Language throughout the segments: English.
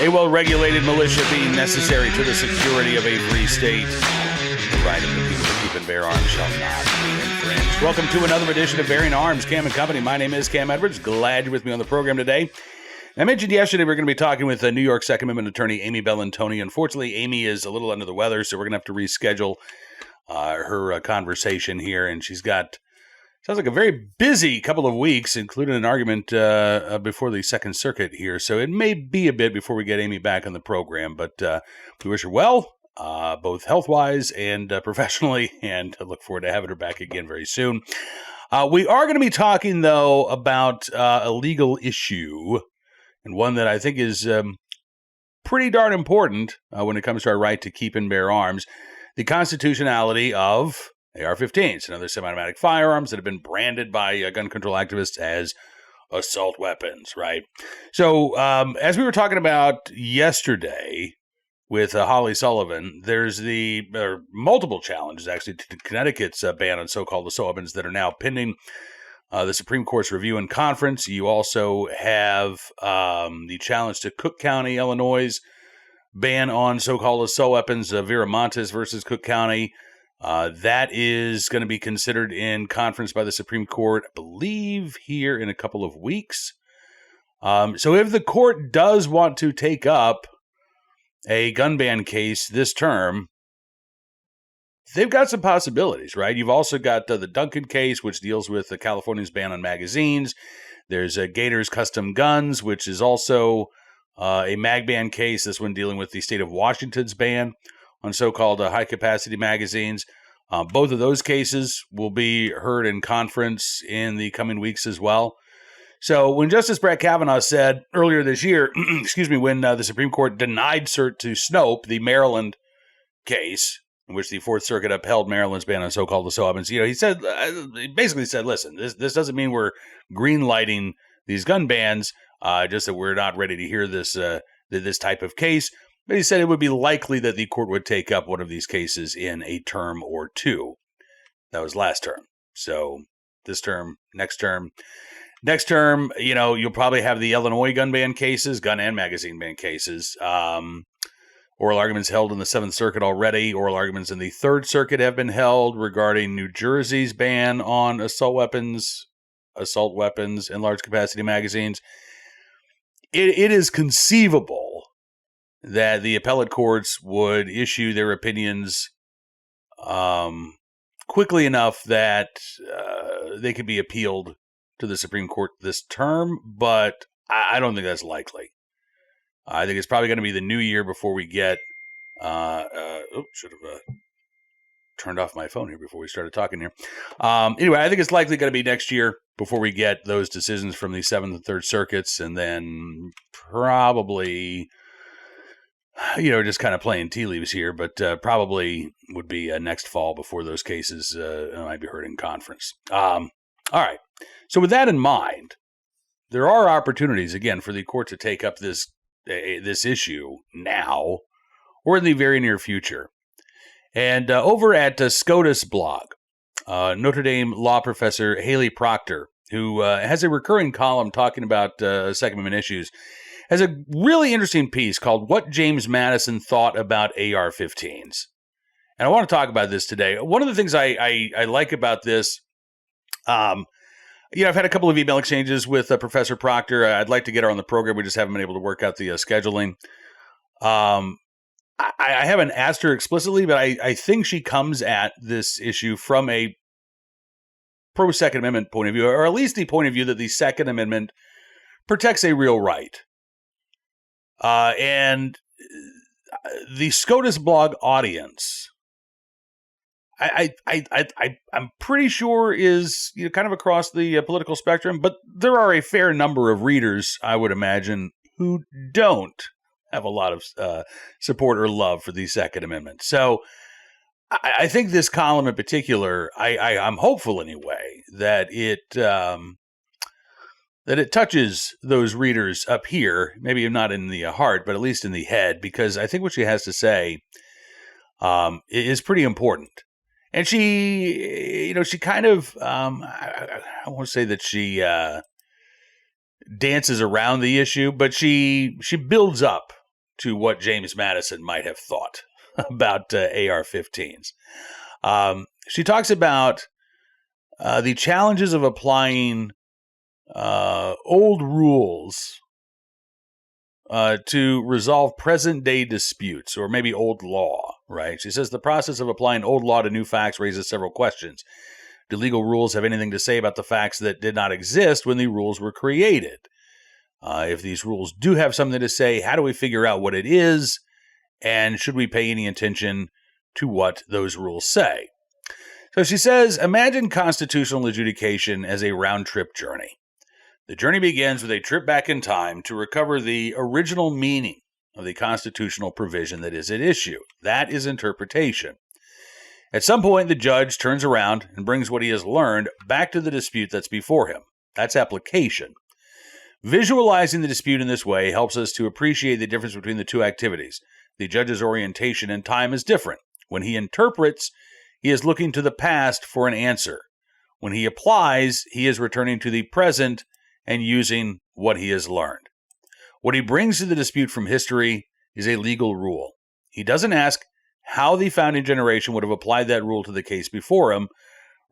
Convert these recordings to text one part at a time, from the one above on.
A well-regulated militia being necessary to the security of a free state. The right of the people to keep and bear arms shall not be infringed. Welcome to another edition of Bearing Arms, Cam and Company. My name is Cam Edwards. Glad you're with me on the program today. I mentioned yesterday we're going to be talking with New York Second Amendment attorney Amy Bellantoni. Unfortunately, Amy is a little under the weather, so we're going to have to reschedule her conversation here. And she's got, sounds like a very busy couple of weeks, including an argument before the Second Circuit here. So it may be a bit before we get Amy back on the program, but we wish her well, both health-wise and professionally, and I look forward to having her back again very soon. We are going to be talking, though, about a legal issue, and one that I think is pretty darn important when it comes to our right to keep and bear arms, the constitutionality of AR-15s and other semi-automatic firearms that have been branded by gun control activists as assault weapons, right? So as we were talking about yesterday with Holly Sullivan, there's multiple challenges, actually, to Connecticut's ban on so-called assault weapons that are now pending the Supreme Court's review and conference. You also have the challenge to Cook County, Illinois' ban on so-called assault weapons, Viramontes versus Cook County. That is going to be considered in conference by the Supreme Court, I believe, here in a couple of weeks. So if the court does want to take up a gun ban case this term, they've got some possibilities, right? You've also got the Duncan case, which deals with the California's ban on magazines. There's Gators Custom Guns, which is also a mag ban case. This one dealing with the state of Washington's ban on so-called high-capacity magazines. Both of those cases will be heard in conference in the coming weeks as well. So when Justice Brett Kavanaugh said earlier this year, when the Supreme Court denied cert to Snope, the Maryland case, in which the Fourth Circuit upheld Maryland's ban on so-called assault weapons, he basically said, listen, this doesn't mean we're green-lighting these gun bans, just that we're not ready to hear this type of case. But he said it would be likely that the court would take up one of these cases in a term or two. That was last term. So this term, next term, you'll probably have the Illinois gun ban cases, gun and magazine ban cases. Oral arguments held in the Seventh Circuit already. Oral arguments in the Third Circuit have been held regarding New Jersey's ban on assault weapons, and large capacity magazines. It is conceivable that the appellate courts would issue their opinions quickly enough that they could be appealed to the Supreme Court this term, but I don't think that's likely. I think it's probably going to be the new year before we get... should have turned off my phone here before we started talking here. Anyway, I think it's likely going to be next year before we get those decisions from the Seventh and Third Circuits, and then probably... just kind of playing tea leaves here, but probably would be next fall before those cases might be heard in conference. All right. So with that in mind, there are opportunities, again, for the court to take up this issue now or in the very near future. And over at SCOTUS blog, Notre Dame Law professor Haley Proctor, who has a recurring column talking about Second Amendment issues, has a really interesting piece called What James Madison Thought About AR-15s. And I want to talk about this today. One of the things I like about this, I've had a couple of email exchanges with Professor Proctor. I'd like to get her on the program. We just haven't been able to work out the scheduling. I haven't asked her explicitly, but I think she comes at this issue from a pro-Second Amendment point of view, or at least the point of view that the Second Amendment protects a real right. And the SCOTUS blog audience, I'm pretty sure is kind of across the political spectrum, but there are a fair number of readers, I would imagine, who don't have a lot of support or love for the Second Amendment. So I think this column in particular, I'm hopeful anyway that it touches those readers up here, maybe not in the heart, but at least in the head, because I think what she has to say is pretty important. And she kind of, I won't say that she dances around the issue, but she builds up to what James Madison might have thought about AR-15s. She talks about the challenges of applying old rules to resolve present-day disputes, or maybe old law, right? She says the process of applying old law to new facts raises several questions. Do legal rules have anything to say about the facts that did not exist when the rules were created? If these rules do have something to say, how do we figure out what it is? And should we pay any attention to what those rules say? So she says, imagine constitutional adjudication as a round-trip journey. The journey begins with a trip back in time to recover the original meaning of the constitutional provision that is at issue. That is interpretation. At some point, the judge turns around and brings what he has learned back to the dispute that's before him. That's application. Visualizing the dispute in this way helps us to appreciate the difference between the two activities. The judge's orientation in time is different. When he interprets, he is looking to the past for an answer. When he applies, he is returning to the present and using what he has learned. What he brings to the dispute from history is a legal rule. He doesn't ask how the founding generation would have applied that rule to the case before him.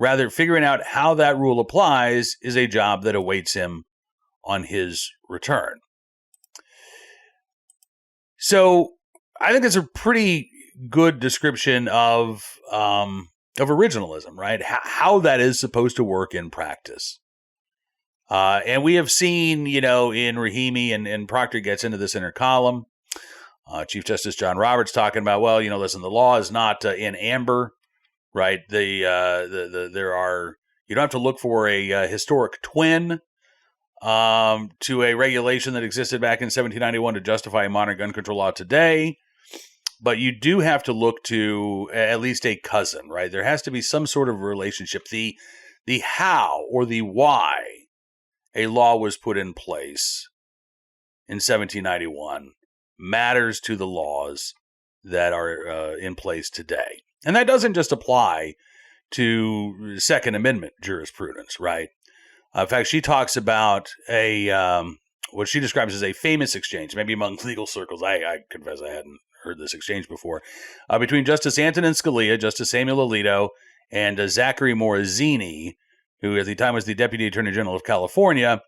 Rather, figuring out how that rule applies is a job that awaits him on his return. So I think it's a pretty good description of originalism, right? How that is supposed to work in practice. And we have seen, in Rahimi, and Proctor gets into this in her column, Chief Justice John Roberts talking about, well, listen, the law is not in amber, right? There are, you don't have to look for a historic twin to a regulation that existed back in 1791 to justify a modern gun control law today. But you do have to look to at least a cousin, right? There has to be some sort of relationship. The how or the why a law was put in place in 1791 matters to the laws that are in place today. And that doesn't just apply to Second Amendment jurisprudence, right? In fact, she talks about what she describes as a famous exchange, maybe among legal circles. I confess I hadn't heard this exchange before, between Justice Antonin Scalia, Justice Samuel Alito, and Zachary Morrazzini, who at the time was the Deputy Attorney General of California,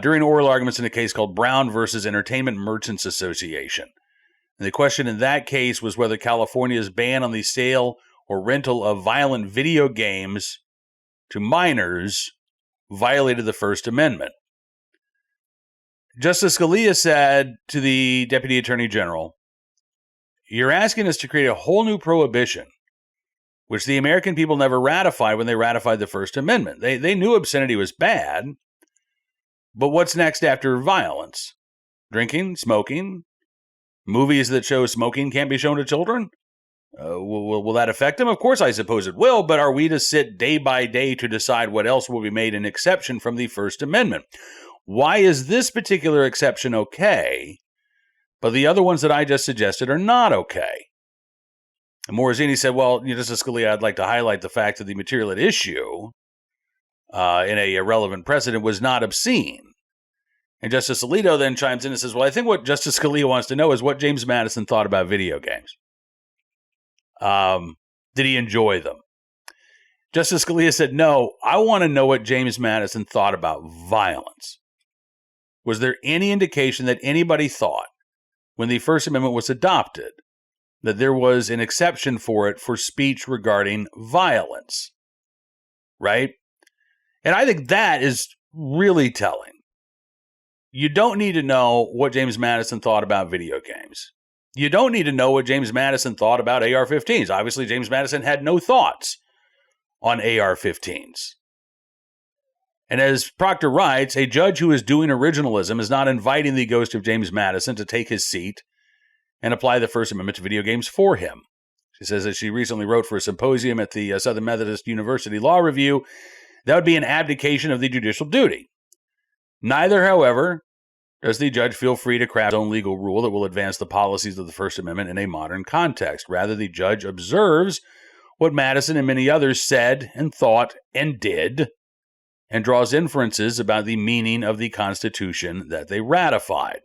during oral arguments in a case called Brown versus Entertainment Merchants Association. And the question in that case was whether California's ban on the sale or rental of violent video games to minors violated the First Amendment. Justice Scalia said to the Deputy Attorney General, "You're asking us to create a whole new prohibition, which the American people never ratified when they ratified the First Amendment. They knew obscenity was bad, but what's next after violence? Drinking, smoking, movies that show smoking can't be shown to children? Will that affect them? Of course, I suppose it will, but are we to sit day by day to decide what else will be made an exception from the First Amendment? Why is this particular exception okay, but the other ones that I just suggested are not okay?" And Morrazzini said, well, Justice Scalia, I'd like to highlight the fact that the material at issue in a relevant precedent was not obscene. And Justice Alito then chimes in and says, well, I think what Justice Scalia wants to know is what James Madison thought about video games. Did he enjoy them? Justice Scalia said, no, I want to know what James Madison thought about violence. Was there any indication that anybody thought, when the First Amendment was adopted, that there was an exception for it for speech regarding violence? Right? And I think that is really telling. You don't need to know what James Madison thought about video games. You don't need to know what James Madison thought about AR-15s. Obviously, James Madison had no thoughts on AR-15s. And as Proctor writes, a judge who is doing originalism is not inviting the ghost of James Madison to take his seat and apply the First Amendment to video games for him. She says that she recently wrote for a symposium at the Southern Methodist University Law Review. That would be an abdication of the judicial duty. Neither, however, does the judge feel free to craft his own legal rule that will advance the policies of the First Amendment in a modern context. Rather, the judge observes what Madison and many others said and thought and did, and draws inferences about the meaning of the Constitution that they ratified.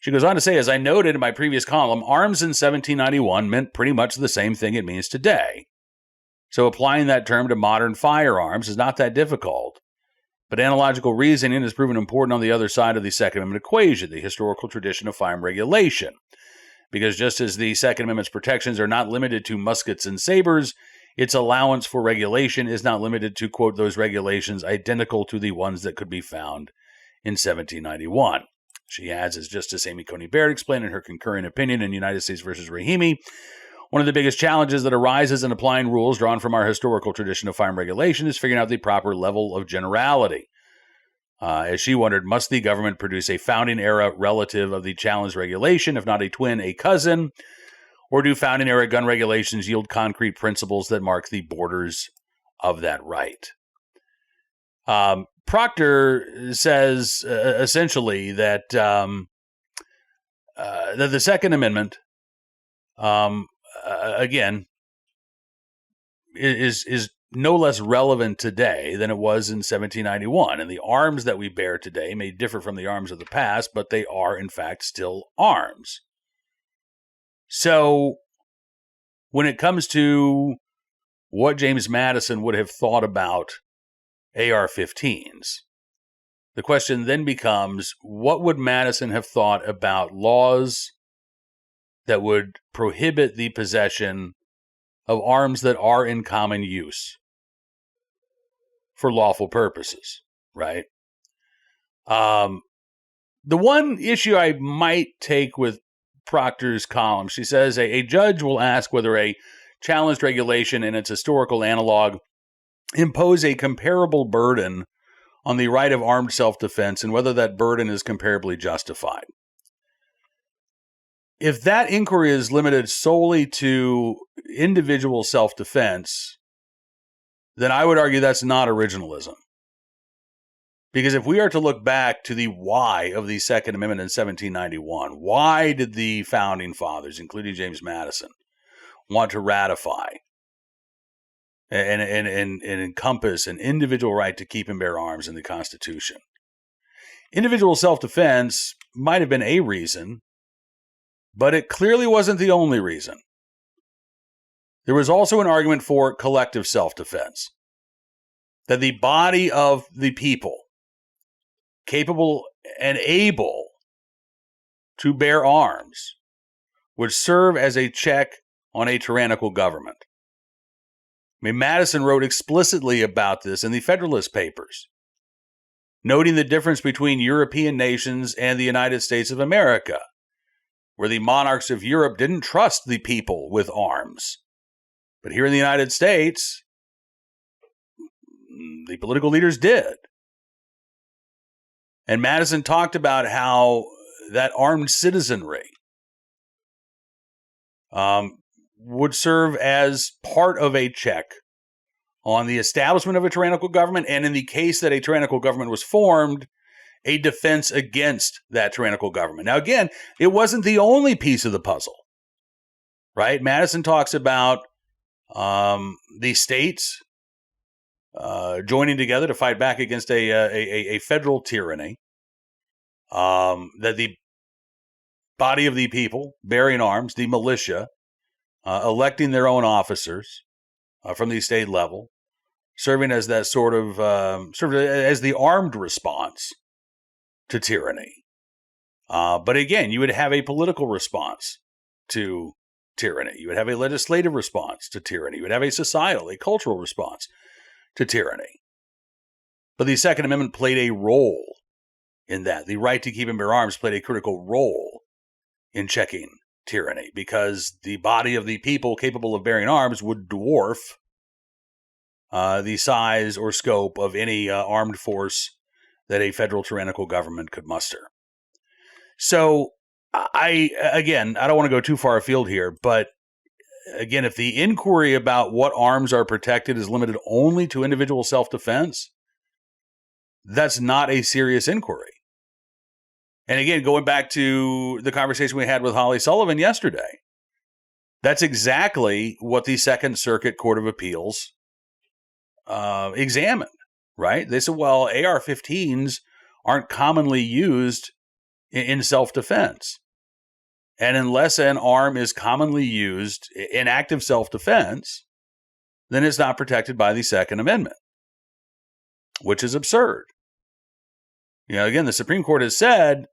She goes on to say, as I noted in my previous column, arms in 1791 meant pretty much the same thing it means today. So applying that term to modern firearms is not that difficult. But analogical reasoning has proven important on the other side of the Second Amendment equation, the historical tradition of firearm regulation. Because just as the Second Amendment's protections are not limited to muskets and sabers, its allowance for regulation is not limited to, quote, those regulations identical to the ones that could be found in 1791. She adds, as Justice Amy Coney Barrett explained in her concurring opinion in United States v. Rahimi, one of the biggest challenges that arises in applying rules drawn from our historical tradition of firearm regulation is figuring out the proper level of generality. As she wondered, must the government produce a founding-era relative of the challenged regulation, if not a twin, a cousin? Or do founding-era gun regulations yield concrete principles that mark the borders of that right? Proctor says essentially that the Second Amendment, again, is no less relevant today than it was in 1791. And the arms that we bear today may differ from the arms of the past, but they are, in fact, still arms. So when it comes to what James Madison would have thought about AR-15s, the question then becomes, what would Madison have thought about laws that would prohibit the possession of arms that are in common use for lawful purposes, right? The one issue I might take with Proctor's column, she says, a judge will ask whether a challenged regulation and its historical analog impose a comparable burden on the right of armed self-defense and whether that burden is comparably justified. If that inquiry is limited solely to individual self-defense, then I would argue that's not originalism. Because if we are to look back to the why of the Second Amendment in 1791, why did the Founding Fathers, including James Madison, want to ratify and encompass an individual right to keep and bear arms in the Constitution? Individual self-defense might have been a reason, but it clearly wasn't the only reason. There was also an argument for collective self-defense, that the body of the people, capable and able to bear arms, would serve as a check on a tyrannical government. I mean, Madison wrote explicitly about this in the Federalist Papers, noting the difference between European nations and the United States of America, where the monarchs of Europe didn't trust the people with arms. But here in the United States, the political leaders did. And Madison talked about how that armed citizenry would serve as part of a check on the establishment of a tyrannical government, and in the case that a tyrannical government was formed, a defense against that tyrannical government. Now, again, it wasn't the only piece of the puzzle, right? Madison talks about the states joining together to fight back against a federal tyranny, that the body of the people bearing arms, the militia, electing their own officers from the state level, serving as that sort of as the armed response to tyranny. But again, you would have a political response to tyranny. You would have a legislative response to tyranny. You would have a societal, a cultural response to tyranny. But the Second Amendment played a role in that. The right to keep and bear arms played a critical role in checking tyranny, because the body of the people capable of bearing arms would dwarf the size or scope of any armed force that a federal tyrannical government could muster. So, I don't want to go too far afield here, but again, if the inquiry about what arms are protected is limited only to individual self-defense, that's not a serious inquiry. And again, going back to the conversation we had with Holly Sullivan yesterday, that's exactly what the Second Circuit Court of Appeals examined, right? They said, well, AR-15s aren't commonly used in self-defense. And unless an arm is commonly used in active self-defense, then it's not protected by the Second Amendment, which is absurd. Again, the Supreme Court has said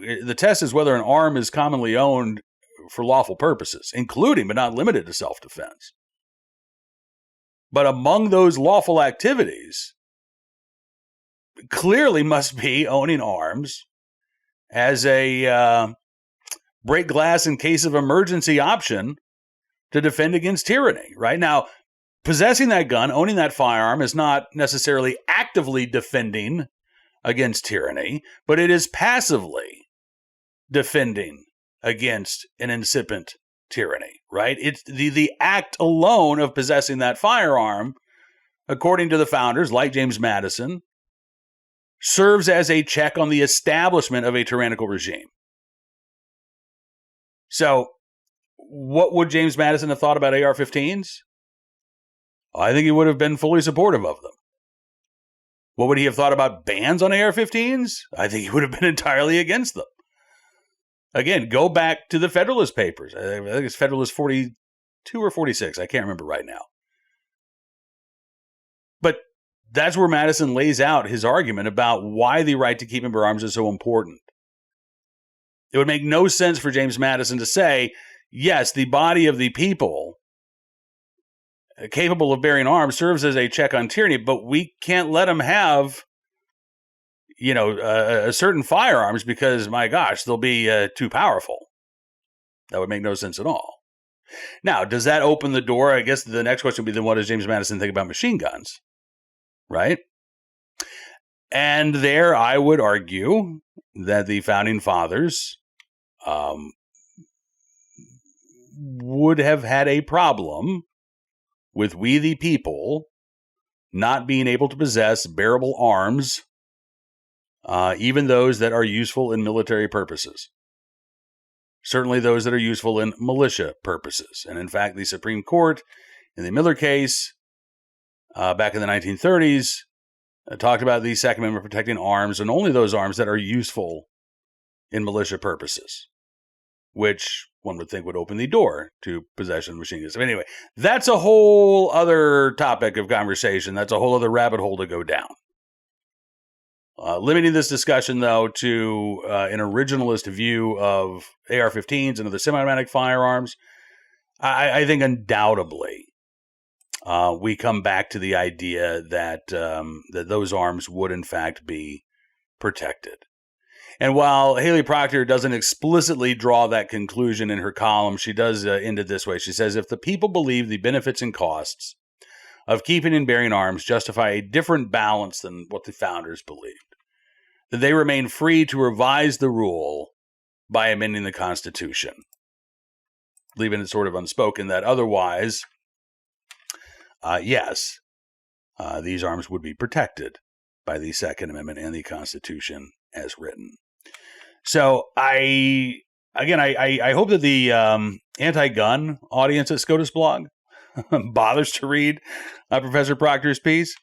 the test is whether an arm is commonly owned for lawful purposes, including but not limited to self-defense. But among those lawful activities, clearly must be owning arms as a break glass in case of emergency option to defend against tyranny, right? Now, possessing that gun, owning that firearm is not necessarily actively defending against tyranny, but it is passively defending against an incipient tyranny, right? It's the act alone of possessing that firearm, according to the founders, like James Madison, serves as a check on the establishment of a tyrannical regime. So, what would James Madison have thought about AR-15s? I think he would have been fully supportive of them. What would he have thought about bans on AR-15s? I think he would have been entirely against them. Again, go back to the Federalist Papers. I think it's Federalist 42 or 46. I can't remember right now. But that's where Madison lays out his argument about why the right to keep and bear arms is so important. It would make no sense for James Madison to say, yes, the body of the people capable of bearing arms serves as a check on tyranny, but we can't let them have certain firearms because, my gosh, they'll be too powerful. That would make no sense at all. Now, does that open the door? I guess the next question would be, then what does James Madison think about machine guns? Right? And there I would argue that the founding fathers would have had a problem with we the people not being able to possess bearable arms, even those that are useful in military purposes. Certainly those that are useful in militia purposes. And in fact, the Supreme Court, in the Miller case, back in the 1930s, talked about the Second Amendment protecting arms, and only those arms that are useful in militia purposes, which one would think would open the door to possession of machine guns. But anyway, that's a whole other topic of conversation. That's a whole other rabbit hole to go down. Limiting this discussion, though, to an originalist view of AR-15s and other semi-automatic firearms, I think undoubtedly we come back to the idea that that those arms would, in fact, be protected. And while Haley Proctor doesn't explicitly draw that conclusion in her column, she does end it this way. She says, if the people believe the benefits and costs of keeping and bearing arms justify a different balance than what the founders believed, then they remain free to revise the rule by amending the Constitution, leaving it sort of unspoken that otherwise, yes, these arms would be protected by the Second Amendment and the Constitution as written. So I hope that the anti-gun audience at SCOTUS blog bothers to read Professor Proctor's piece.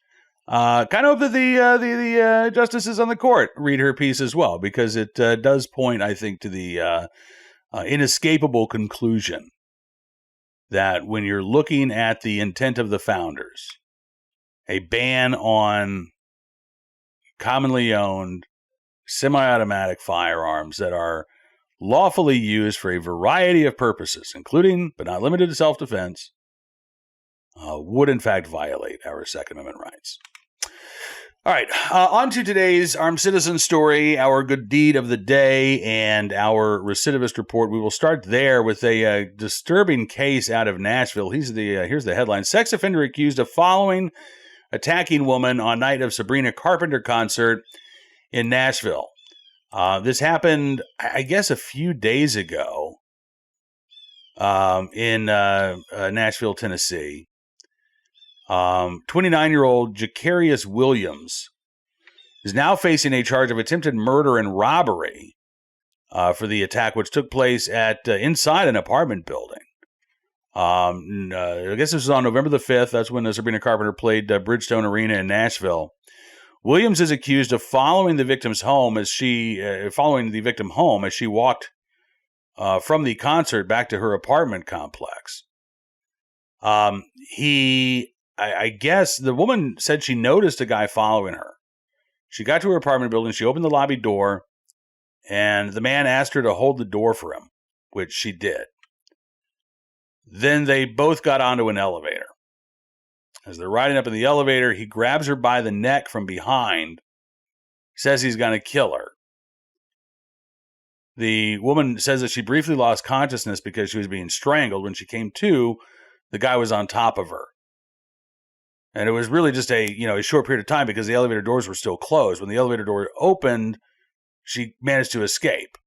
Kind of hope that the justices on the court read her piece as well, because it does point, I think, to the inescapable conclusion that when you're looking at the intent of the founders, a ban on commonly owned semi-automatic firearms that are lawfully used for a variety of purposes, including but not limited to self-defense, would in fact violate our Second Amendment rights. All right, on to today's Armed Citizen story, our good deed of the day, and our recidivist report. We will start there with a disturbing case out of Nashville. Here's the headline. Sex offender accused of attacking woman on night of Sabrina Carpenter concert in Nashville. This happened, I guess, a few days ago in Nashville, Tennessee. 29-year-old Jacarius Williams is now facing a charge of attempted murder and robbery for the attack, which took place at inside an apartment building. I guess this was on November the 5th. That's when Sabrina Carpenter played Bridgestone Arena in Nashville. Williams is accused of following the victim home as she walked from the concert back to her apartment complex. I guess the woman said she noticed a guy following her. She got to her apartment building, she opened the lobby door, and the man asked her to hold the door for him, which she did. Then they both got onto an elevator. As they're riding up in the elevator, he grabs her by the neck from behind, says he's going to kill her. The woman says that she briefly lost consciousness because she was being strangled. When she came to, the guy was on top of her. And it was really just a short period of time because the elevator doors were still closed. When the elevator door opened, she managed to escape.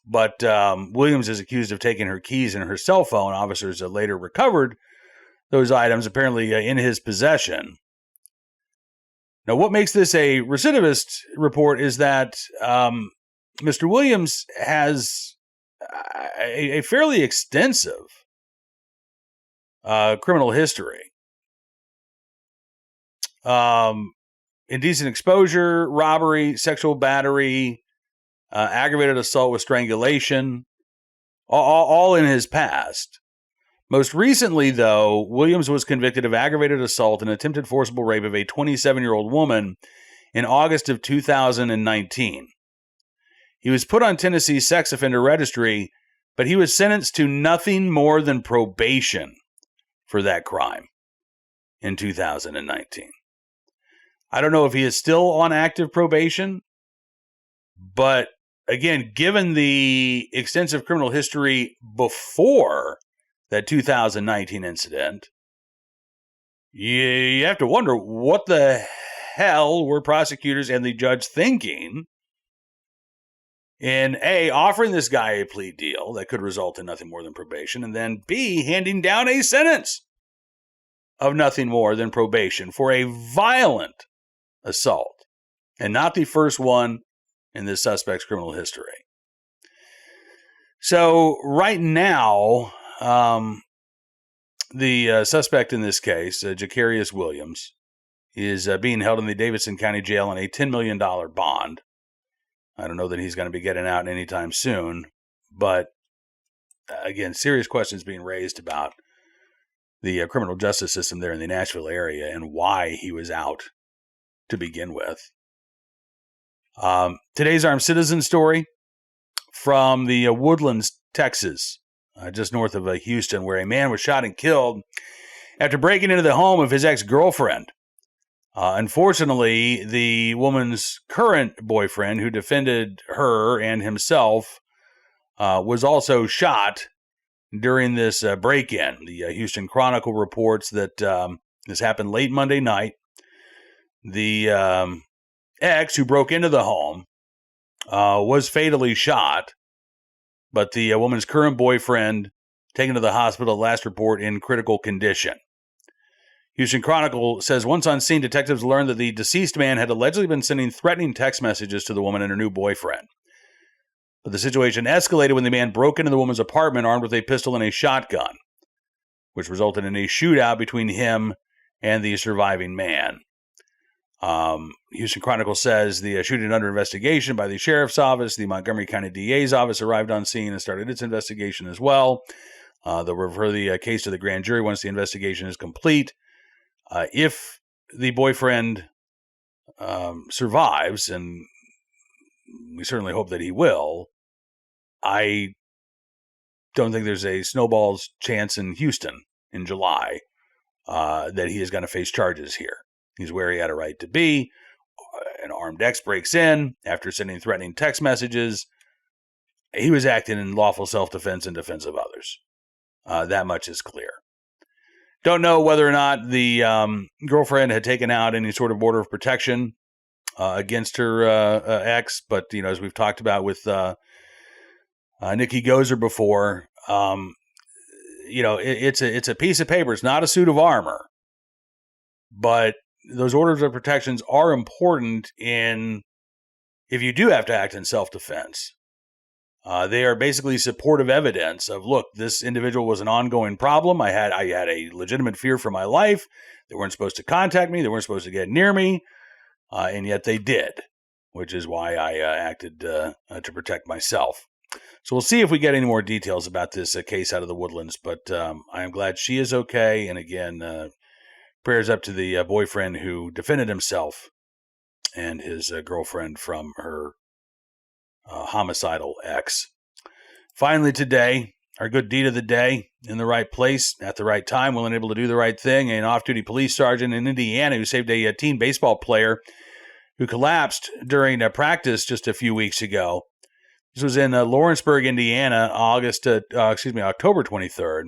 But Williams is accused of taking her keys and her cell phone. Officers later recovered those items, apparently in his possession. Now, what makes this a recidivist report is that Mr. Williams has a fairly extensive criminal history. Indecent exposure, robbery, sexual battery, aggravated assault with strangulation, all in his past. Most recently, though, Williams was convicted of aggravated assault and attempted forcible rape of a 27-year-old woman in August of 2019. He was put on Tennessee's sex offender registry, but he was sentenced to nothing more than probation for that crime in 2019. I don't know if he is still on active probation, but again, given the extensive criminal history before that 2019 incident, you have to wonder what the hell were prosecutors and the judge thinking in A, offering this guy a plea deal that could result in nothing more than probation, and then B, handing down a sentence of nothing more than probation for a violent assault, and not the first one in this suspect's criminal history. So right now, the suspect in this case, Jacarius Williams, is being held in the Davidson County Jail on a $10 million bond. I don't know that he's going to be getting out anytime soon, but again, serious questions being raised about the criminal justice system there in the Nashville area and why he was out to begin with. Today's Armed Citizen story from the Woodlands, Texas, just north of Houston, where a man was shot and killed after breaking into the home of his ex-girlfriend. Unfortunately, the woman's current boyfriend, who defended her and himself, was also shot during this break-in. The Houston Chronicle reports that this happened late Monday night. The ex who broke into the home was fatally shot, but the woman's current boyfriend taken to the hospital, last report in critical condition. Houston Chronicle says once on scene, detectives learned that the deceased man had allegedly been sending threatening text messages to the woman and her new boyfriend. But the situation escalated when the man broke into the woman's apartment armed with a pistol and a shotgun, which resulted in a shootout between him and the surviving man. Houston Chronicle says the shooting under investigation by the sheriff's office. The Montgomery County DA's office arrived on scene and started its investigation as well. They'll refer the case to the grand jury once the investigation is complete. If the boyfriend survives, and we certainly hope that he will, I don't think there's a snowball's chance in Houston in July that he is going to face charges here. He's where he had a right to be. An armed ex breaks in after sending threatening text messages. He was acting in lawful self-defense and defense of others. That much is clear. Don't know whether or not the girlfriend had taken out any sort of order of protection against her ex, but as we've talked about with Nikki Gozer before, it's a piece of paper. It's not a suit of armor, but those orders of protections are important if you do have to act in self-defense. They are basically supportive evidence of, look, this individual was an ongoing problem. I had a legitimate fear for my life. They weren't supposed to contact me. They weren't supposed to get near me. and yet they did, which is why I acted to protect myself. So we'll see if we get any more details about this case out of the Woodlands, but I am glad she is okay. And again, prayers up to the boyfriend who defended himself and his girlfriend from her homicidal ex. Finally today, our good deed of the day, in the right place, at the right time, willing and able to do the right thing. An off-duty police sergeant in Indiana who saved a teen baseball player who collapsed during a practice just a few weeks ago. This was in Lawrenceburg, Indiana, October 23rd.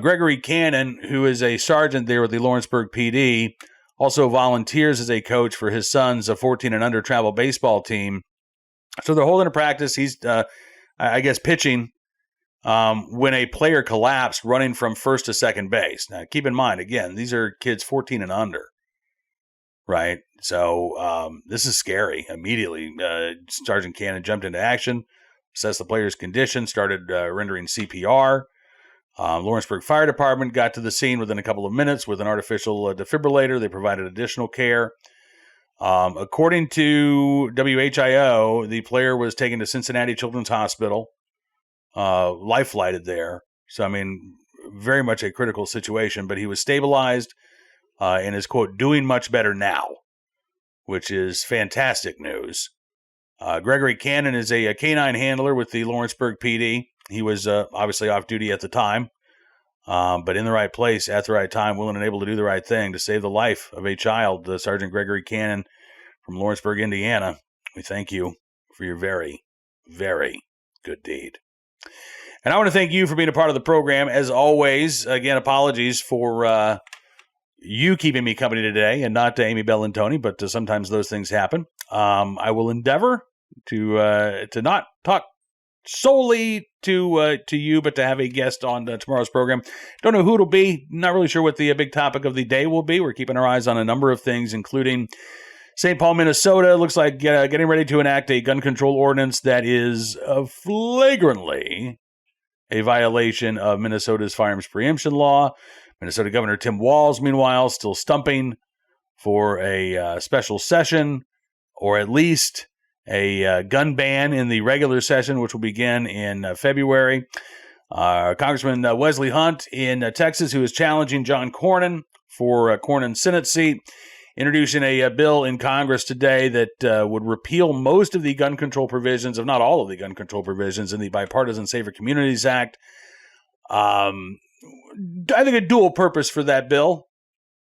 Gregory Cannon, who is a sergeant there with the Lawrenceburg PD, also volunteers as a coach for his son's 14 and under travel baseball team. So they're holding a practice. He's, pitching when a player collapsed running from first to second base. Now, keep in mind, again, these are kids 14 and under, right? So this is scary. Immediately, Sergeant Cannon jumped into action, assessed the player's condition, started rendering CPR. Lawrenceburg Fire Department got to the scene within a couple of minutes with an artificial defibrillator. They provided additional care. According to WHIO, the player was taken to Cincinnati Children's Hospital, life flighted there. So, I mean, very much a critical situation, but he was stabilized and is, quote, doing much better now, which is fantastic news. Gregory Cannon is a canine handler with the Lawrenceburg PD. He was obviously off duty at the time, but in the right place at the right time, willing and able to do the right thing to save the life of a child. Sergeant Gregory Cannon from Lawrenceburg, Indiana. We thank you for your very, very good deed. And I want to thank you for being a part of the program. As always, again, apologies for you keeping me company today and not to Amy Bell and Tony, but sometimes those things happen. I will endeavor to not talk solely to you, but to have a guest on tomorrow's program. Don't know who it'll be. Not really sure what the big topic of the day will be. We're keeping our eyes on a number of things, including St. Paul, Minnesota. Looks like getting ready to enact a gun control ordinance that is flagrantly a violation of Minnesota's firearms preemption law. Minnesota Governor Tim Walz, meanwhile, still stumping for a special session, or at least a gun ban in the regular session, which will begin in February. Congressman Wesley Hunt in Texas, who is challenging John Cornyn for Cornyn's Senate seat, introducing a bill in Congress today that would repeal most of the gun control provisions, if not all of the gun control provisions, in the Bipartisan Safer Communities Act. I think a dual purpose for that bill.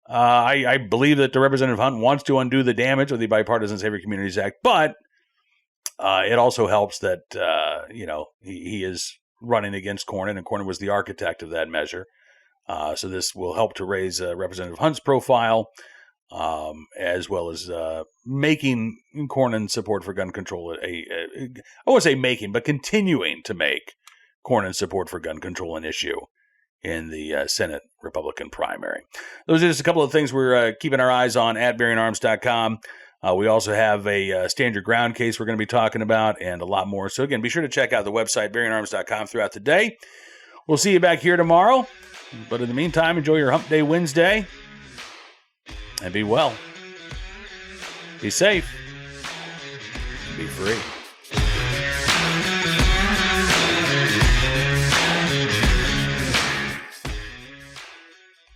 I believe that the Representative Hunt wants to undo the damage of the Bipartisan Safer Communities Act, but it also helps that, he is running against Cornyn, and Cornyn was the architect of that measure. So this will help to raise Representative Hunt's profile, as well as making Cornyn's support for gun control I won't say making, but continuing to make Cornyn's support for gun control an issue in the Senate Republican primary. Those are just a couple of things we're keeping our eyes on at BearingArms.com. We also have a Stand Your Ground case we're going to be talking about, and a lot more. So again, be sure to check out the website, BearingArms.com, throughout the day. We'll see you back here tomorrow. But in the meantime, enjoy your Hump Day Wednesday, and be well. Be safe. And be free.